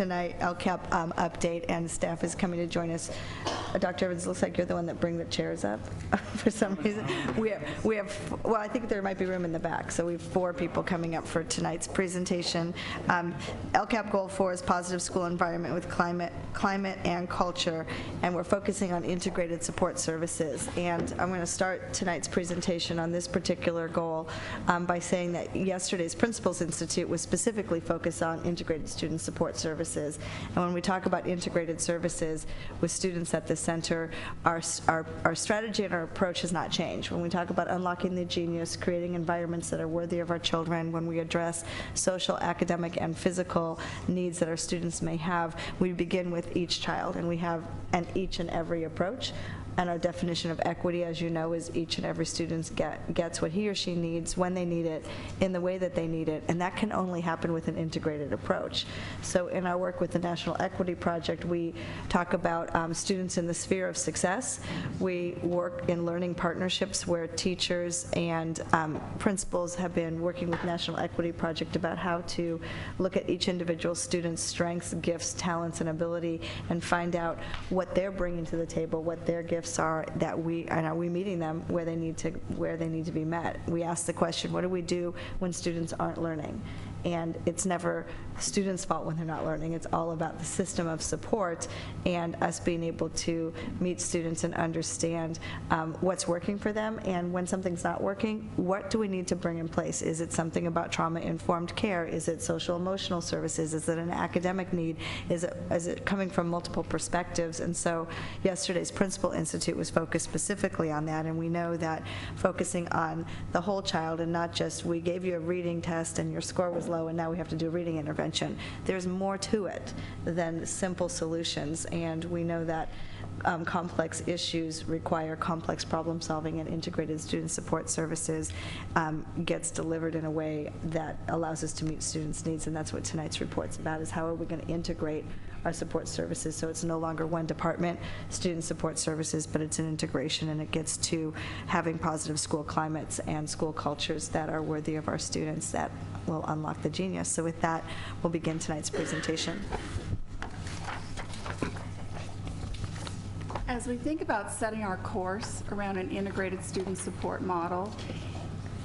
tonight, LCAP update, and staff is coming to join us. Dr. Evans, looks like you're the one that bring the chairs up for some reason. We have, well, I think there might be room in the back, so we have 4 people coming up for tonight's presentation. LCAP Goal 4 is positive school environment with climate and culture, and we're focusing on integrated support services. And I'm going to start tonight's presentation on this particular goal by saying that yesterday's Principals Institute was specifically focused on integrated student support services. And when we talk about integrated services with students at the center, our strategy and our approach has not changed. When we talk about unlocking the genius, creating environments that are worthy of our children, when we address social, academic, and physical needs that our students may have, we begin with each child, and we have an each and every approach. And our definition of equity, as you know, is each and every student gets what he or she needs when they need it, in the way that they need it, and that can only happen with an integrated approach. So in our work with the National Equity Project, we talk about students in the sphere of success. We work in learning partnerships where teachers and principals have been working with National Equity Project about how to look at each individual student's strengths, gifts, talents, and ability, and find out what they're bringing to the table, what their gifts are, that are we meeting them where they need to be met. We ask the question, what do we do when students aren't learning? And it's never students' fault when they're not learning. It's all about the system of support and us being able to meet students and understand what's working for them, and when something's not working, what do we need to bring in place? Is it something about trauma-informed care? Is it social-emotional services? Is it an academic need? Is it coming from multiple perspectives? And so yesterday's Principal Institute was focused specifically on that, and we know that focusing on the whole child and not just we gave you a reading test and your score was low and now we have to do reading intervention. There's more to it than simple solutions, and we know that complex issues require complex problem solving, and integrated student support services gets delivered in a way that allows us to meet students' needs, and that's what tonight's report's about, is how are we going to integrate our support services so it's no longer one department, student support services, but it's an integration, and it gets to having positive school climates and school cultures that are worthy of our students, that will unlock the genius. So with that, we'll begin tonight's presentation. As we think about setting our course around an integrated student support model,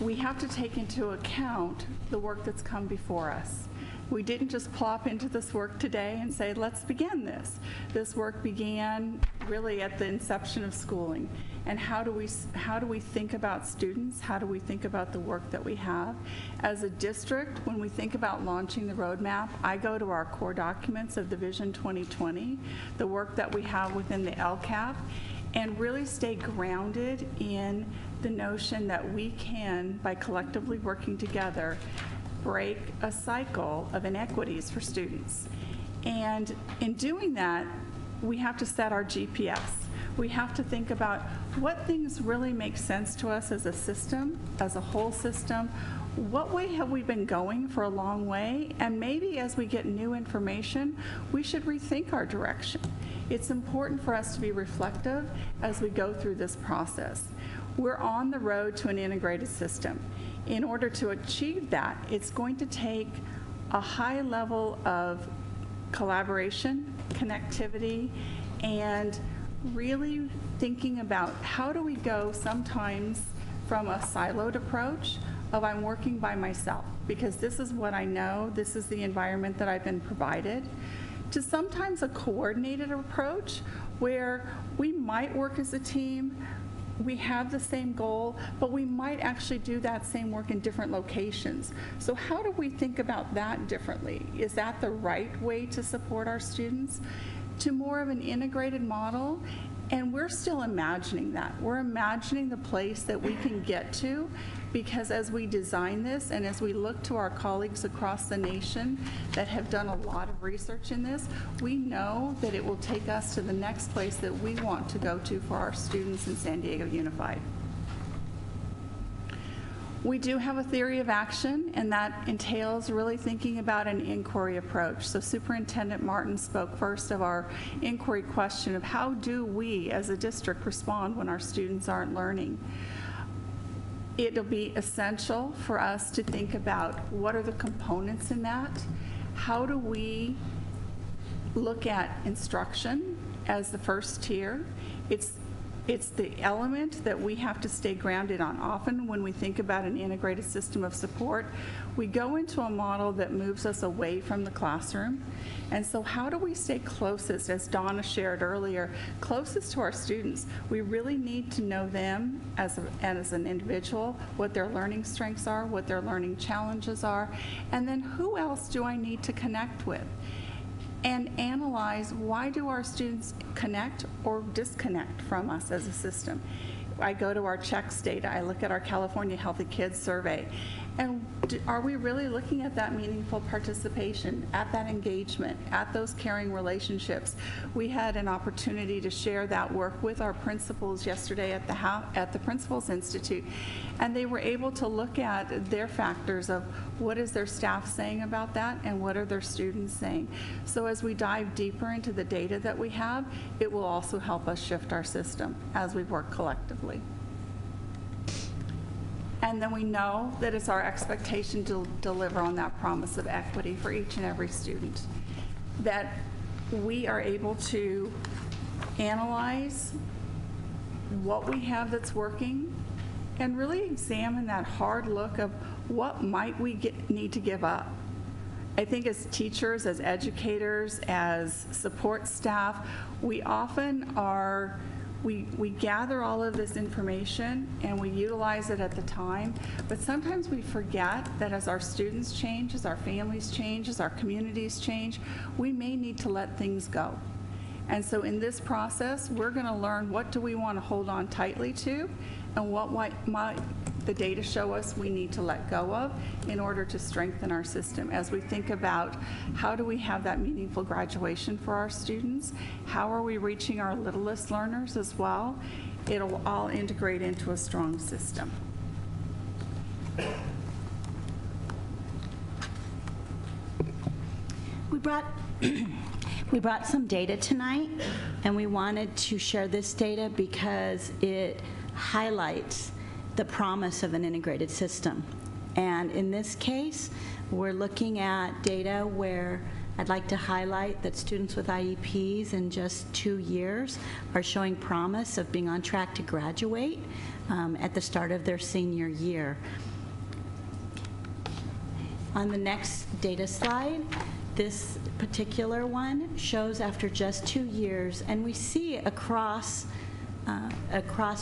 we have to take into account the work that's come before us. We didn't just plop into this work today and say, let's begin this. This work began really at the inception of schooling. And how do we think about students? How do we think about the work that we have? As a district, when we think about launching the roadmap, I go to our core documents of the Vision 2020, the work that we have within the LCAP, and really stay grounded in the notion that we can, by collectively working together, break a cycle of inequities for students. And in doing that, we have to set our GPS. We have to think about what things really make sense to us as a system, as a whole system. What way have we been going for a long way? And maybe as we get new information, we should rethink our direction. It's important for us to be reflective as we go through this process. We're on the road to an integrated system. In order to achieve that, it's going to take a high level of collaboration, connectivity, and really thinking about how do we go sometimes from a siloed approach of I'm working by myself because this is what I know, this is the environment that I've been provided, to sometimes a coordinated approach where we might work as a team, we have the same goal, but we might actually do that same work in different locations. So how do we think about that differently? Is that the right way to support our students? To more of an integrated model, and we're still imagining that. We're imagining the place that we can get to, because as we design this and as we look to our colleagues across the nation that have done a lot of research in this, we know that it will take us to the next place that we want to go to for our students in San Diego Unified. We do have a theory of action, and that entails really thinking about an inquiry approach. So Superintendent Martin spoke first of our inquiry question of how do we as a district respond when our students aren't learning. It'll be essential for us to think about what are the components in that, how do we look at instruction as the first tier. It's the element that we have to stay grounded on. Often when we think about an integrated system of support, we go into a model that moves us away from the classroom. And so how do we stay closest, as Donna shared earlier, closest to our students? We really need to know them as an individual, what their learning strengths are, what their learning challenges are, and then who else do I need to connect with? And analyze, why do our students connect or disconnect from us as a system? I go to our checks data, I look at our California Healthy Kids survey, and are we really looking at that meaningful participation, at that engagement, at those caring relationships? We had an opportunity to share that work with our principals yesterday at the Principals Institute, and they were able to look at their factors of what is their staff saying about that and what are their students saying. So as we dive deeper into the data that we have, it will also help us shift our system as we work collectively. And then we know that it's our expectation to deliver on that promise of equity for each and every student. That we are able to analyze what we have that's working and really examine that hard look of what might we need to give up. I think as teachers, as educators, as support staff, we often are we gather all of this information and we utilize it at the time, but sometimes we forget that as our students change, as our families change, as our communities change, we may need to let things go. And so in this process, we're going to learn what do we want to hold on tightly to and what might the data show us we need to let go of in order to strengthen our system. As we think about how do we have that meaningful graduation for our students, how are we reaching our littlest learners as well, it'll all integrate into a strong system. We brought some data tonight, and we wanted to share this data because it highlights the promise of an integrated system. And in this case, we're looking at data where I'd like to highlight that students with IEPs in just 2 years are showing promise of being on track to graduate at the start of their senior year. On the next data slide, this particular one shows after just 2 years, and we see across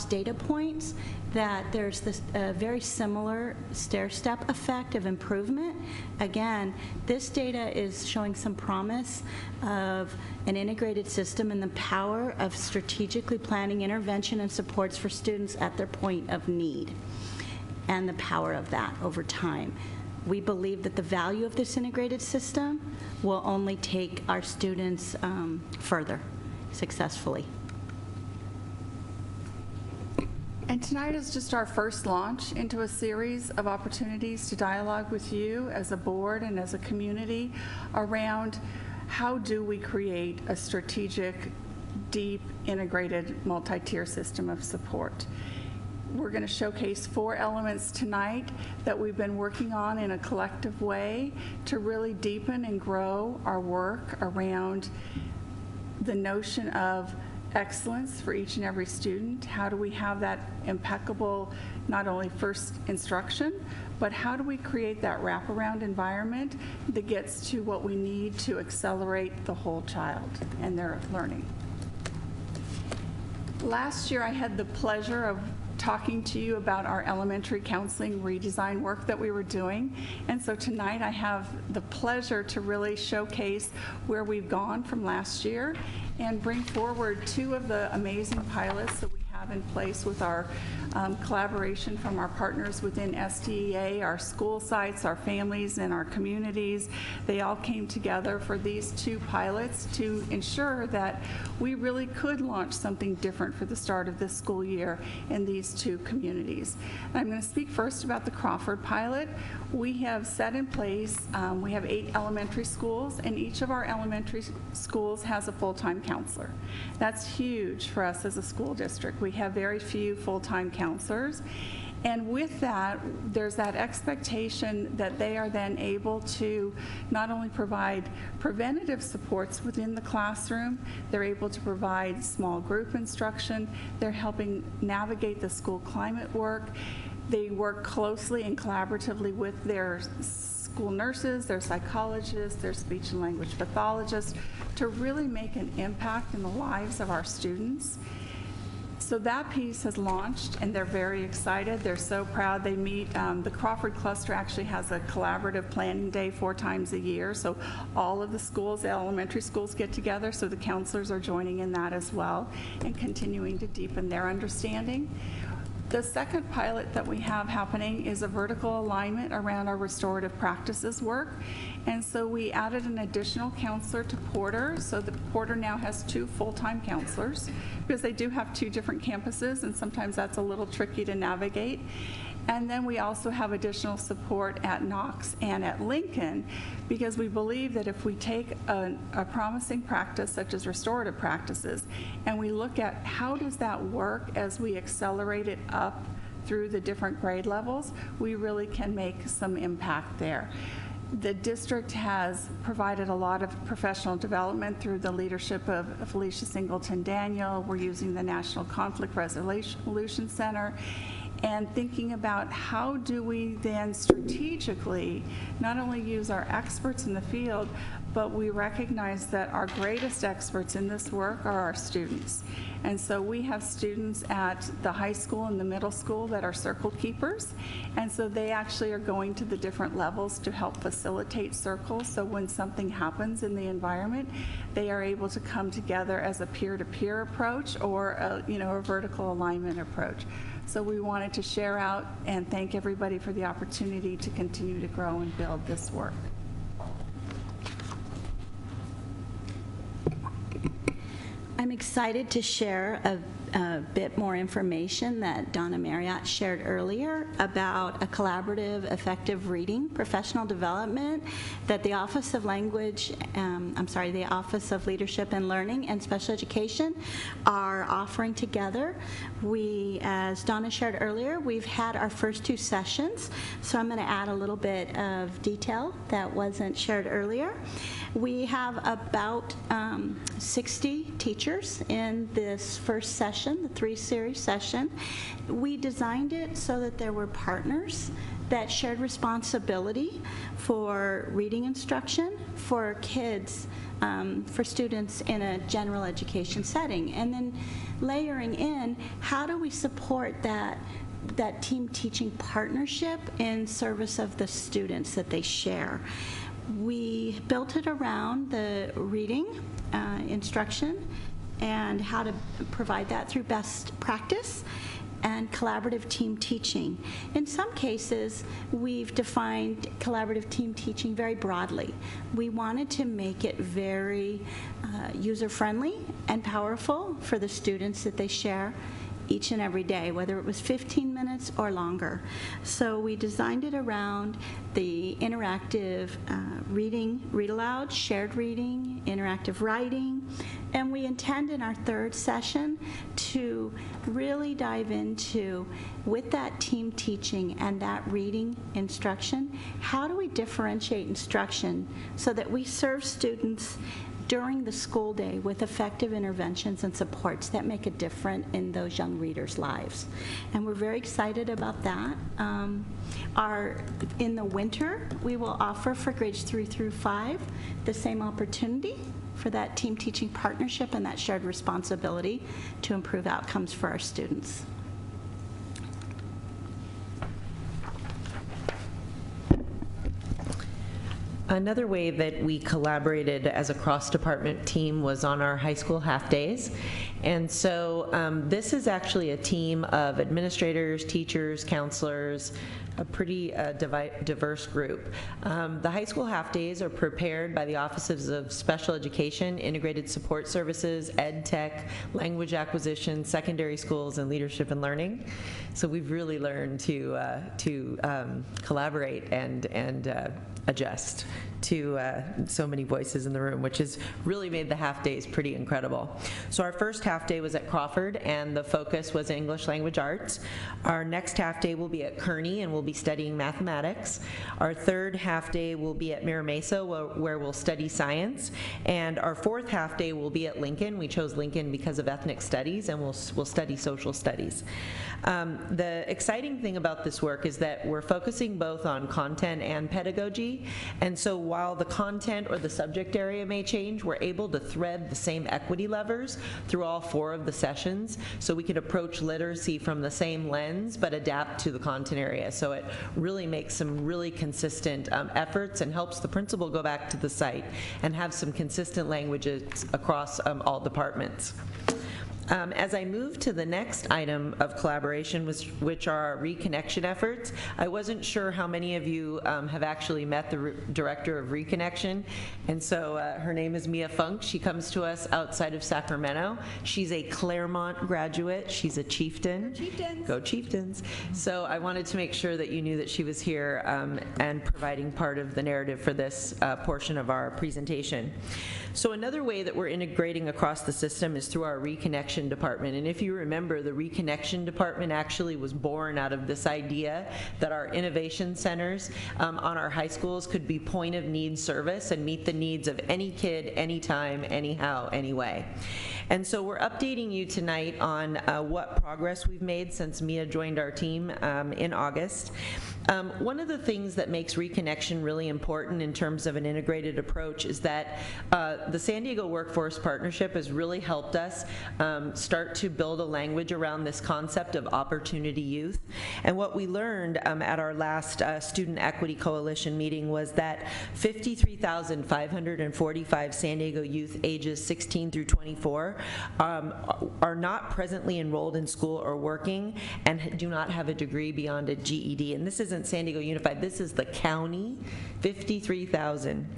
data points that there's this very similar stair-step effect of improvement. Again, this data is showing some promise of an integrated system and the power of strategically planning intervention and supports for students at their point of need, and the power of that over time. We believe that the value of this integrated system will only take our students further successfully. And tonight is just our first launch into a series of opportunities to dialogue with you as a board and as a community around how do we create a strategic, deep, integrated, multi-tier system of support. We're going to showcase 4 elements tonight that we've been working on in a collective way to really deepen and grow our work around the notion of excellence for each and every student. How do we have that impeccable, not only first instruction, but how do we create that wraparound environment that gets to what we need to accelerate the whole child and their learning? Last year, I had the pleasure of talking to you about our elementary counseling redesign work that we were doing. And so tonight I have the pleasure to really showcase where we've gone from last year and bring forward 2 of the amazing pilots that we have in place with our collaboration from our partners within SDEA, our school sites, our families, and our communities. They all came together for these 2 pilots to ensure that we really could launch something different for the start of this school year in these 2 communities. And I'm going to speak first about the Crawford pilot. We have set in place, we have 8 elementary schools, and each of our elementary schools has a full-time counselor. That's huge for us as a school district. We have very few full-time counselors, And with that, there's that expectation that they are then able to not only provide preventative supports within the classroom, they're able to provide small group instruction, they're helping navigate the school climate work, they work closely and collaboratively with their school nurses, their psychologists, their speech and language pathologists to really make an impact in the lives of our students. So that piece has launched, and they're very excited. They're so proud. They meet, the Crawford Cluster actually has a collaborative planning day 4 times a year. So all of the schools, the elementary schools get together, so the counselors are joining in that as well and continuing to deepen their understanding. The second pilot that we have happening is a vertical alignment around our restorative practices work. And so we added an additional counselor to Porter, so the Porter now has 2 full-time counselors because they do have 2 different campuses, and sometimes that's a little tricky to navigate. And then we also have additional support at Knox and at Lincoln, because we believe that if we take a promising practice such as restorative practices and we look at how does that work as we accelerate it up through the different grade levels, we really can make some impact there. The district has provided a lot of professional development through the leadership of Felicia Singleton Daniel. We're using the National Conflict Resolution Center and thinking about how do we then strategically not only use our experts in the field, but we recognize that our greatest experts in this work are our students. And so we have students at the high school and the middle school that are circle keepers. And so they actually are going to the different levels to help facilitate circles. So when something happens in the environment, they are able to come together as a peer-to-peer approach or a vertical alignment approach. So we wanted to share out and thank everybody for the opportunity to continue to grow and build this work. I'm excited to share a bit more information that Donna Marriott shared earlier about a collaborative, effective reading professional development that the Office of the Office of Leadership and Learning and Special Education are offering together. We, as Donna shared earlier, we've had our first 2 sessions, so I'm going to add a little bit of detail that wasn't shared earlier. We have about 60 teachers in this first session, the 3-series session. We designed it so that there were partners that shared responsibility for reading instruction for kids, for students in a general education setting. And then layering in, how do we support that team teaching partnership in service of the students that they share? We built it around the reading instruction and how to provide that through best practice and collaborative team teaching. In some cases, we've defined collaborative team teaching very broadly. We wanted to make it very user-friendly and powerful for the students that they share each and every day, whether it was 15 minutes or longer. So we designed it around the interactive reading, read aloud, shared reading, interactive writing, and we intend in our 3rd session to really dive into, with that team teaching and that reading instruction, how do we differentiate instruction so that we serve students during the school day with effective interventions and supports that make a difference in those young readers' lives. And we're very excited about that. In the winter, we will offer for grades 3 through 5 the same opportunity for that team teaching partnership and that shared responsibility to improve outcomes for our students. Another way that we collaborated as a cross-department team was on our high school half-days. And so this is actually a team of administrators, teachers, counselors, a pretty diverse group. The high school half-days are prepared by the Offices of Special Education, Integrated Support Services, Ed Tech, Language Acquisition, Secondary Schools, and Leadership and Learning. So we've really learned to collaborate and adjust so many voices in the room, which has really made the half days pretty incredible. So our first half day was at Crawford, and the focus was English language arts. Our next half day will be at Kearney, and we'll be studying mathematics. Our third half day will be at Mira Mesa, where we'll study science. And our fourth half day will be at Lincoln. We chose Lincoln because of ethnic studies, and we'll study social studies. The exciting thing about this work is that we're focusing both on content and pedagogy, and so while the content or the subject area may change, we're able to thread the same equity levers through all 4 of the sessions, so we can approach literacy from the same lens but adapt to the content area. So it really makes some really consistent efforts and helps the principal go back to the site and have some consistent languages across all departments. As I move to the next item of collaboration, which are our reconnection efforts, I wasn't sure how many of you have actually met the director of reconnection, and so her name is Mia Funk. She comes to us outside of Sacramento. She's a Claremont graduate. She's a Chieftain. Go Chieftains. Go Chieftains. So I wanted to make sure that you knew that she was here and providing part of the narrative for this portion of our presentation. So another way that we're integrating across the system is through our reconnection department. And if you remember, the reconnection department actually was born out of this idea that our innovation centers on our high schools could be point of need service and meet the needs of any kid, anytime, anyhow, anyway. And so we're updating you tonight on what progress we've made since Mia joined our team in August. One of the things that makes reconnection really important in terms of an integrated approach is that the San Diego Workforce Partnership has really helped us start to build a language around this concept of opportunity youth. And what we learned at our last Student Equity Coalition meeting was that 53,545 San Diego youth ages 16 through 24 are not presently enrolled in school or working and do not have a degree beyond a GED. And this isn't San Diego Unified, this is the county, 53,000.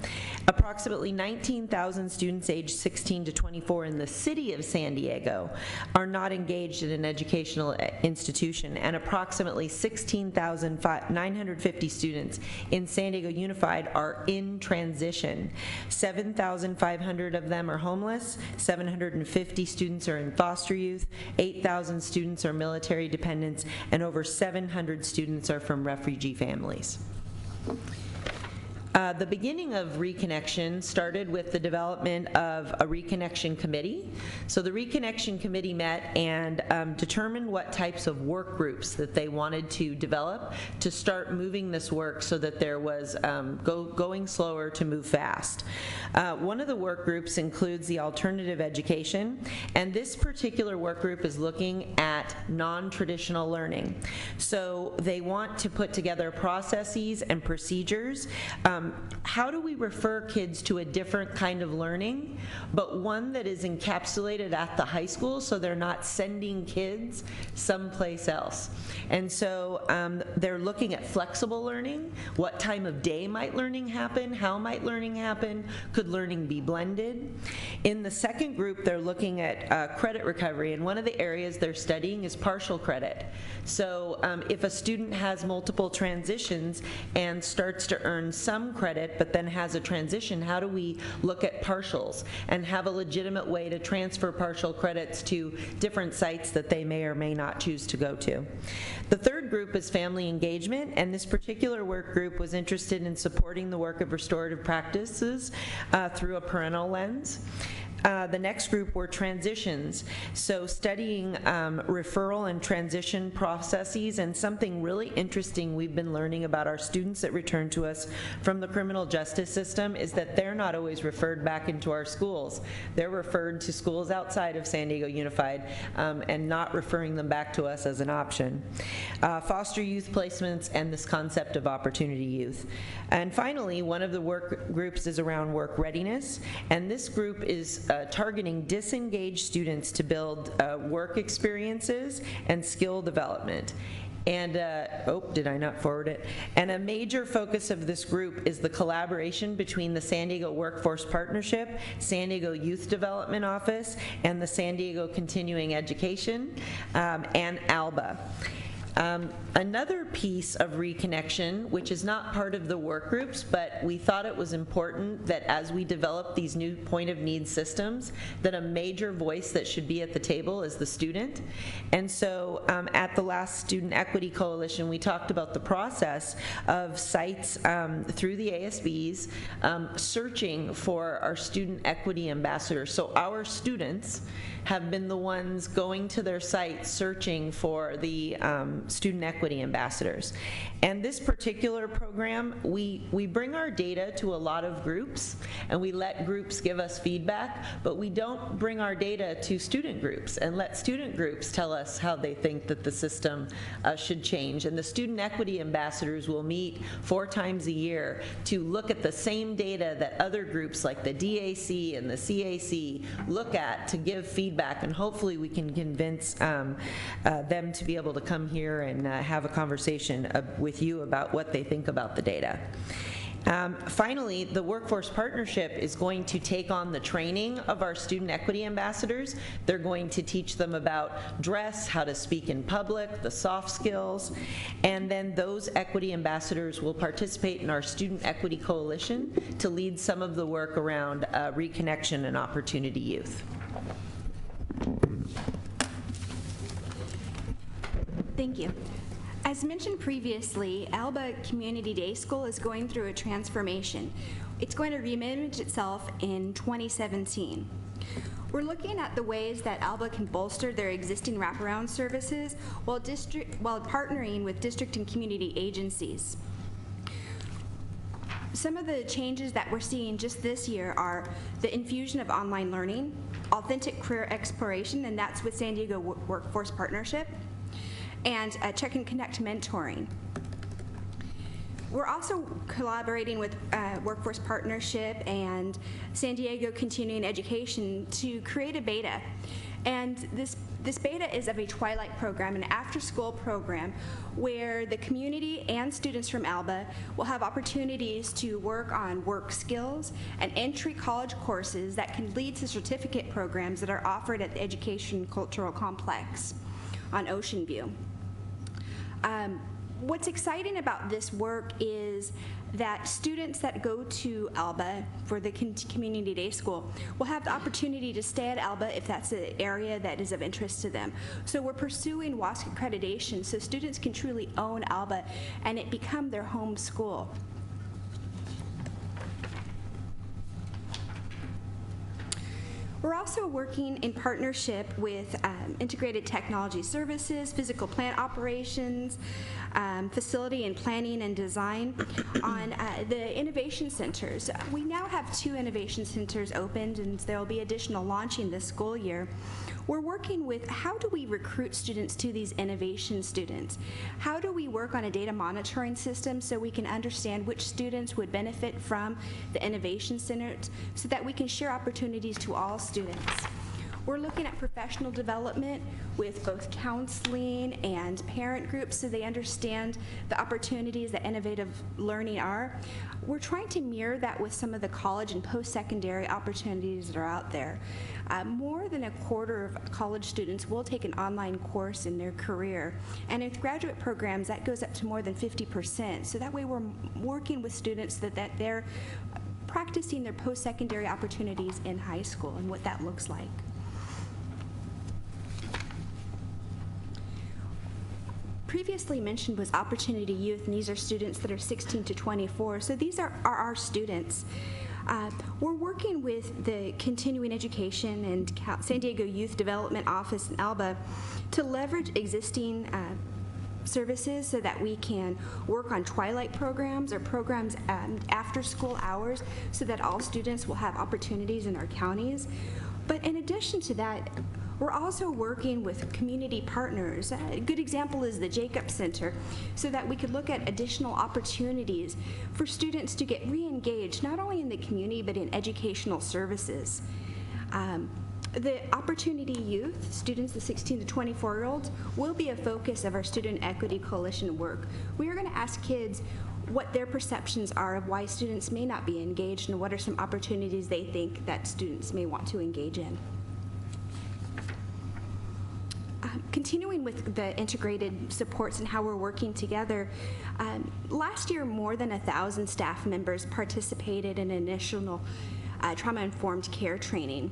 Approximately 19,000 students aged 16 to 24 in the city of San Diego are not engaged in an educational institution, and approximately 16,950 students in San Diego Unified are in transition. 7,500 of them are homeless, 750 students are in foster youth, 8,000 students are military dependents, and over 700 students are from refugee families. The beginning of Reconnection started with the development of a Reconnection Committee. So the Reconnection Committee met and determined what types of work groups that they wanted to develop to start moving this work so that there was going slower to move fast. One of the work groups includes the alternative education, and this particular work group is looking at non-traditional learning. So they want to put together processes and procedures. How do we refer kids to a different kind of learning, but one that is encapsulated at the high school so they're not sending kids someplace else? And so they're looking at flexible learning. What time of day might learning happen? How might learning happen? Could learning be blended? In the second group, they're looking at credit recovery, and one of the areas they're studying is partial credit. So if a student has multiple transitions and starts to earn some credit but then has a transition, how do we look at partials and have a legitimate way to transfer partial credits to different sites that they may or may not choose to go to? The third group is family engagement, and this particular work group was interested in supporting the work of restorative practices through a parental lens. The next group were transitions, so studying referral and transition processes, and something really interesting we've been learning about our students that return to us from the criminal justice system is that they're not always referred back into our schools. They're referred to schools outside of San Diego Unified and not referring them back to us as an option. Foster youth placements and this concept of opportunity youth. And finally, one of the work groups is around work readiness, and this group is targeting disengaged students to build work experiences and skill development. And, oh, did I not forward it? And a major focus of this group is the collaboration between the San Diego Workforce Partnership, San Diego Youth Development Office, and the San Diego Continuing Education, and ALBA. Another piece of reconnection, which is not part of the work groups, but we thought it was important that as we develop these new point of need systems, that a major voice that should be at the table is the student. And so at the last Student Equity Coalition, we talked about the process of sites through the ASBs searching for our student equity ambassadors. So our students have been the ones going to their sites searching for the student equity ambassadors. And this particular program, we bring our data to a lot of groups, and we let groups give us feedback, but we don't bring our data to student groups and let student groups tell us how they think that the system should change. And the student equity ambassadors will meet 4 times a year to look at the same data that other groups like the DAC and the CAC look at to give feedback, and hopefully we can convince them to be able to come here and have a conversation with you about what they think about the data. Finally, the Workforce Partnership is going to take on the training of our student equity ambassadors. They're going to teach them about dress, how to speak in public, the soft skills, and then those equity ambassadors will participate in our Student Equity Coalition to lead some of the work around reconnection and opportunity youth. Thank you. As mentioned previously, Alba Community Day School is going through a transformation. It's going to reimage itself in 2017. We're looking at the ways that Alba can bolster their existing wraparound services while partnering with district and community agencies. Some of the changes that we're seeing just this year are the infusion of online learning, authentic career exploration, and that's with San Diego Workforce Partnership, and Check and Connect mentoring. We're also collaborating with Workforce Partnership and San Diego Continuing Education to create a beta. And this beta is of a Twilight program, an after-school program where the community and students from Alba will have opportunities to work on work skills and entry college courses that can lead to certificate programs that are offered at the Education Cultural Complex on Ocean View. What's exciting about this work is that students that go to Alba for the Community Day School will have the opportunity to stay at Alba if that's an area that is of interest to them. So we're pursuing WASC accreditation so students can truly own Alba and it become their home school. We're also working in partnership with Integrated Technology Services, Physical Plant Operations, Facility and Planning and Design on the innovation centers. We now have 2 innovation centers opened, and there will be additional launching this school year. We're working with how do we recruit students to these innovation students? How do we work on a data monitoring system so we can understand which students would benefit from the innovation centers so that we can share opportunities to all students? We're looking at professional development with both counseling and parent groups so they understand the opportunities that innovative learning are. We're trying to mirror that with some of the college and post-secondary opportunities that are out there. More than a quarter of college students will take an online course in their career. And with graduate programs, that goes up to more than 50%. So that way we're working with students that they're practicing their post-secondary opportunities in high school and what that looks like. Previously mentioned was Opportunity Youth, and these are students that are 16 to 24. So these are our students. We're working with the Continuing Education and San Diego Youth Development Office in Alba to leverage existing services so that we can work on Twilight programs or programs after school hours so that all students will have opportunities in our counties. But in addition to that, we're also working with community partners. A good example is the Jacob Center, so that we could look at additional opportunities for students to get re-engaged, not only in the community, but in educational services. The Opportunity Youth, students, the 16 to 24-year-olds, will be a focus of our Student Equity Coalition work. We are going to ask kids what their perceptions are of why students may not be engaged and what are some opportunities they think that students may want to engage in. continuing with the integrated supports and how we're working together, last year more than 1,000 staff members participated in initial trauma-informed care training.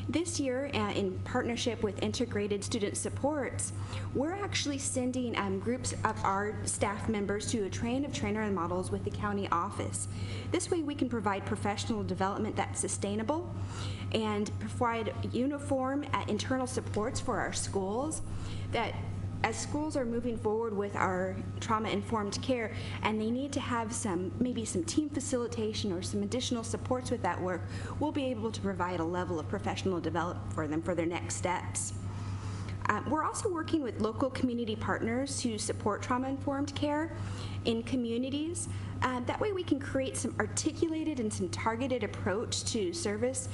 This year, in partnership with Integrated Student Supports, we're actually sending groups of our staff members to a train of trainer and models with the county office. This way we can provide professional development that's sustainable and provide uniform internal supports for our schools that as schools are moving forward with our trauma-informed care and they need to have maybe some team facilitation or some additional supports with that work, we'll be able to provide a level of professional development for them for their next steps. We're also working with local community partners to support trauma-informed care in communities. That way we can create some articulated and some targeted approach to service.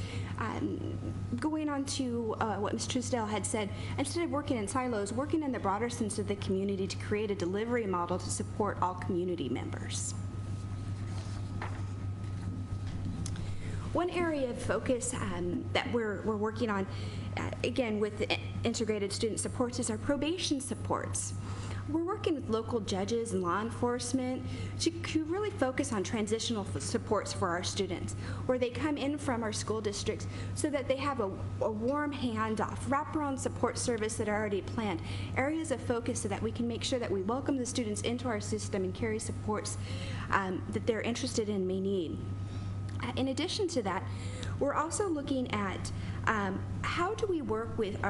Going on to what Ms. Truesdale had said, instead of working in silos, working in the broader sense of the community to create a delivery model to support all community members. One area of focus that we're working on, again with the Integrated Student Supports, is our probation supports. We're working with local judges and law enforcement to really focus on transitional supports for our students, where they come in from our school districts so that they have a warm handoff, wraparound support service that are already planned, areas of focus so that we can make sure that we welcome the students into our system and carry supports that they're interested in and may need. In addition to that, we're also looking at how do we work with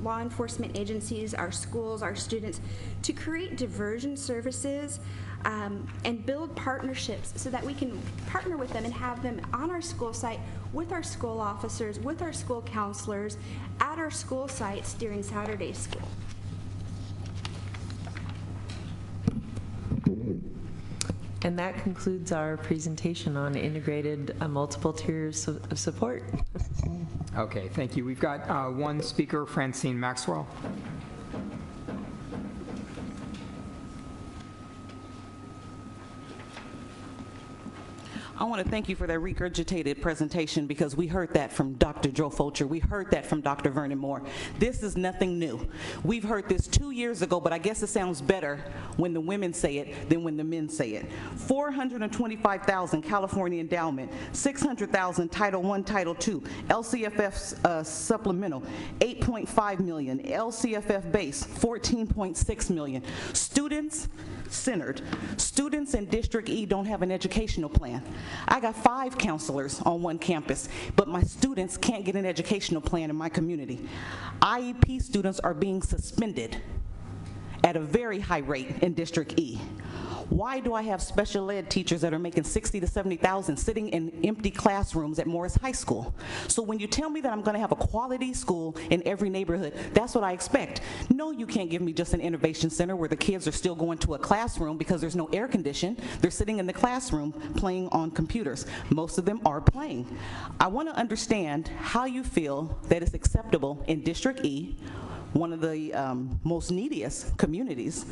law enforcement agencies, our schools, our students, to create diversion services and build partnerships so that we can partner with them and have them on our school site with our school officers, with our school counselors, at our school sites during Saturday school. And that concludes our presentation on integrated multiple tiers of support. Okay, thank you. We've got one speaker, Francine Maxwell. I want to thank you for that regurgitated presentation because we heard that from Dr. Joe Fulcher. We heard that from Dr. Vernon Moore. This is nothing new. We've heard this 2 years ago, but I guess it sounds better when the women say it than when the men say it. $425,000 California endowment, $600,000 Title I, Title II, LCFF supplemental, $8.5 million, LCFF base, $14.6 million. Students centered. Students in District E don't have an educational plan. I got 5 counselors on one campus, but my students can't get an educational plan in my community. IEP students are being suspended at a very high rate in District E. Why do I have special ed teachers that are making $60,000 to $70,000 sitting in empty classrooms at Morris High School? So when you tell me that I'm going to have a quality school in every neighborhood, that's what I expect. No, you can't give me just an innovation center where the kids are still going to a classroom because there's no air condition. They're sitting in the classroom playing on computers. Most of them are playing. I want to understand how you feel that it's acceptable in District E, one of the most neediest communities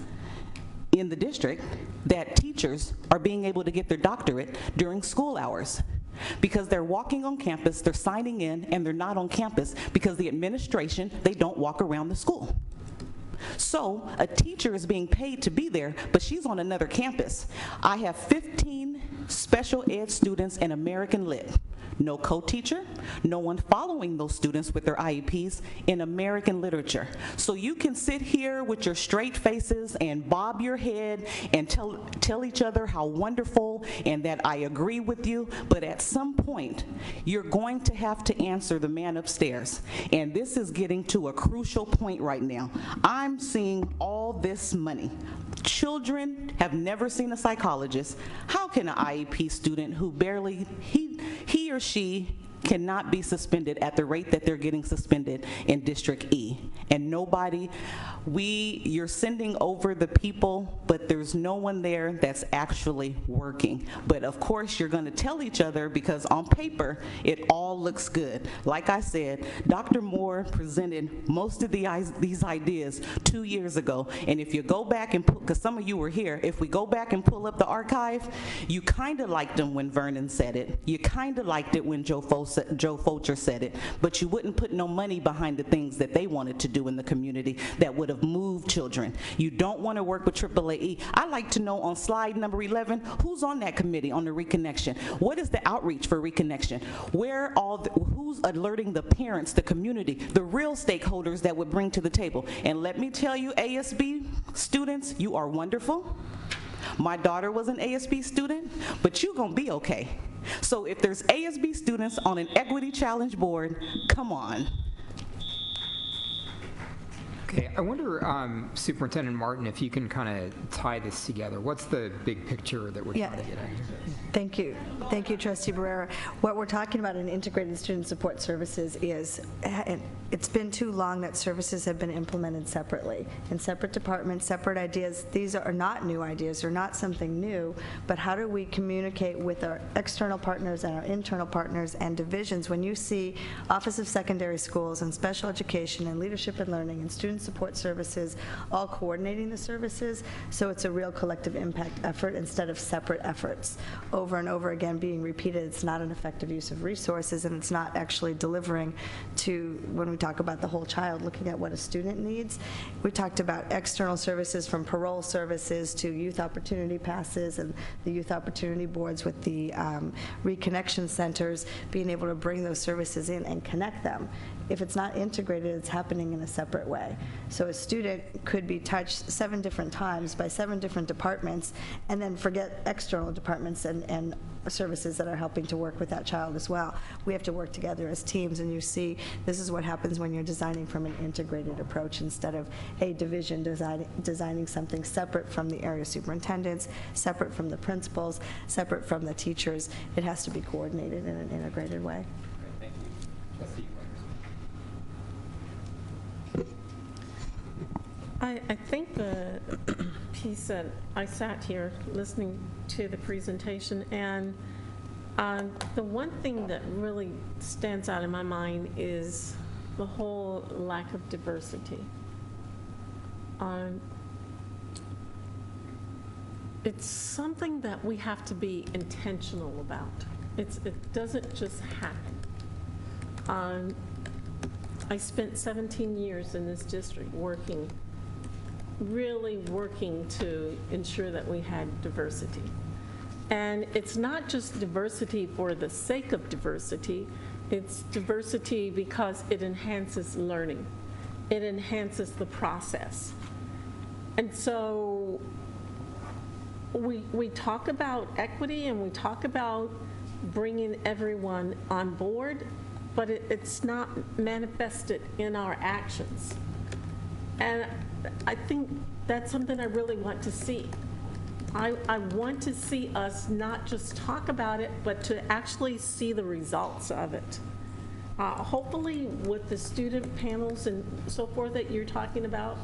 in the district, that teachers are being able to get their doctorate during school hours because they're walking on campus, they're signing in, and they're not on campus because the administration, they don't walk around the school. So a teacher is being paid to be there, but she's on another campus. I have 15 special ed students in American Lit. No co-teacher, no one following those students with their IEPs in American literature. So you can sit here with your straight faces and bob your head and tell each other how wonderful and that I agree with you, but at some point, you're going to have to answer the man upstairs. And this is getting to a crucial point right now. I'm seeing all this money. Children have never seen a psychologist. How can an IEP student who barely, he or she cannot be suspended at the rate that they're getting suspended in District E? And nobody, you're sending over the people, but there's no one there that's actually working. But of course, you're going to tell each other because on paper, it all looks good. Like I said, Dr. Moore presented most of these ideas 2 years ago. And if you go back and because some of you were here, if we go back and pull up the archive, you kind of liked them when Vernon said it. You kind of liked it when Joe Fulcher said it, but you wouldn't put no money behind the things that they wanted to do do in the community that would have moved children. You don't want to work with AAAE. I'd like to know on slide number 11, who's on that committee on the reconnection? What is the outreach for reconnection? Who's alerting the parents, the community, the real stakeholders that would bring to the table? And let me tell you, ASB students, you are wonderful. My daughter was an ASB student, but you're gonna be okay. So if there's ASB students on an equity challenge board, come on. Okay, I wonder, Superintendent Martin, if you can kind of tie this together. What's the big picture that we're trying to get at here? Thank you. Thank you, Trustee Barrera. What we're talking about in integrated student support services is, and it's been too long that services have been implemented separately, in separate departments, separate ideas. These are not new ideas, they're not something new, but how do we communicate with our external partners and our internal partners and divisions? When you see Office of Secondary Schools and Special Education and Leadership and Learning and Student Support Services all coordinating the services, so it's a real collective impact effort instead of separate efforts over and over again being repeated. It's not an effective use of resources, and it's not actually delivering to, when we talk about the whole child, looking at what a student needs. We talked about external services, from parole services to youth opportunity passes and the youth opportunity boards with the reconnection centers, being able to bring those services in and connect them. If it's not integrated, it's happening in a separate way. So a student could be touched 7 different times by 7 different departments and then forget external departments and services that are helping to work with that child as well. We have to work together as teams, and you see this is what happens when you're designing from an integrated approach instead of a division designing something separate from the area superintendents, separate from the principals, separate from the teachers. It has to be coordinated in an integrated way. Thank you. Trustee I think the piece that I sat here listening to the presentation, and the one thing that really stands out in my mind is the whole lack of diversity. It's something that we have to be intentional about. It doesn't just happen. I spent 17 years in this district really working to ensure that we had diversity. And it's not just diversity for the sake of diversity, it's diversity because it enhances learning. It enhances the process. And so we talk about equity and we talk about bringing everyone on board, but it's not manifested in our actions. And I think that's something I really want to see. I want to see us not just talk about it, but to actually see the results of it. Hopefully with the student panels and so forth that you're talking about,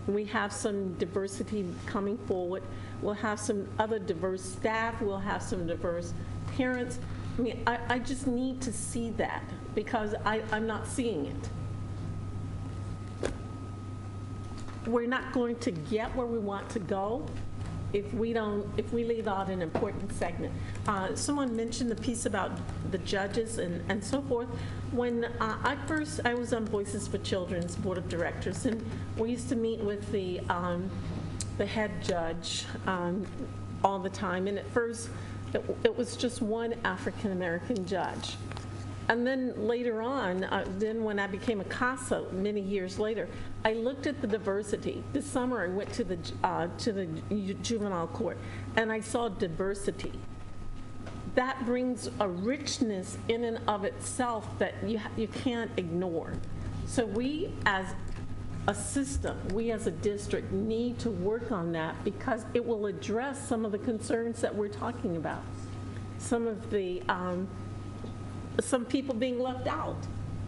we have some diversity coming forward. We'll have some other diverse staff. We'll have some diverse parents. I mean, I just need to see that because I'm not seeing it. We're not going to get where we want to go if we leave out an important segment. Someone mentioned the piece about the judges and so forth. When I was on Voices for Children's Board of Directors, and we used to meet with the head judge all the time, and at first it was just one African-American judge. And then later on, then when I became a CASA many years later, I looked at the diversity. This summer I went to the juvenile court and I saw diversity. That brings a richness in and of itself that you can't ignore. So we as a system, we as a district need to work on that because it will address some of the concerns that we're talking about. Some of the some people being left out.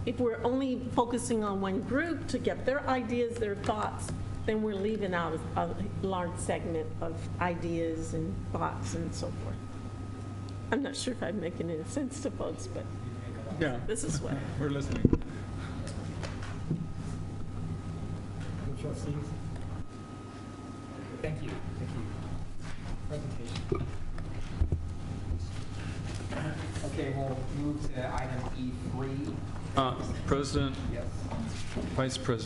If we're only focusing on one group to get their ideas, their thoughts, then we're leaving out a large segment of ideas and thoughts and so forth. I'm not sure if I'm making any sense to folks, but yeah, this is what. We're listening. Trustees? Thank you. Thank you. Presentation. Okay, we'll move to item E3. President, Yes. Vice President.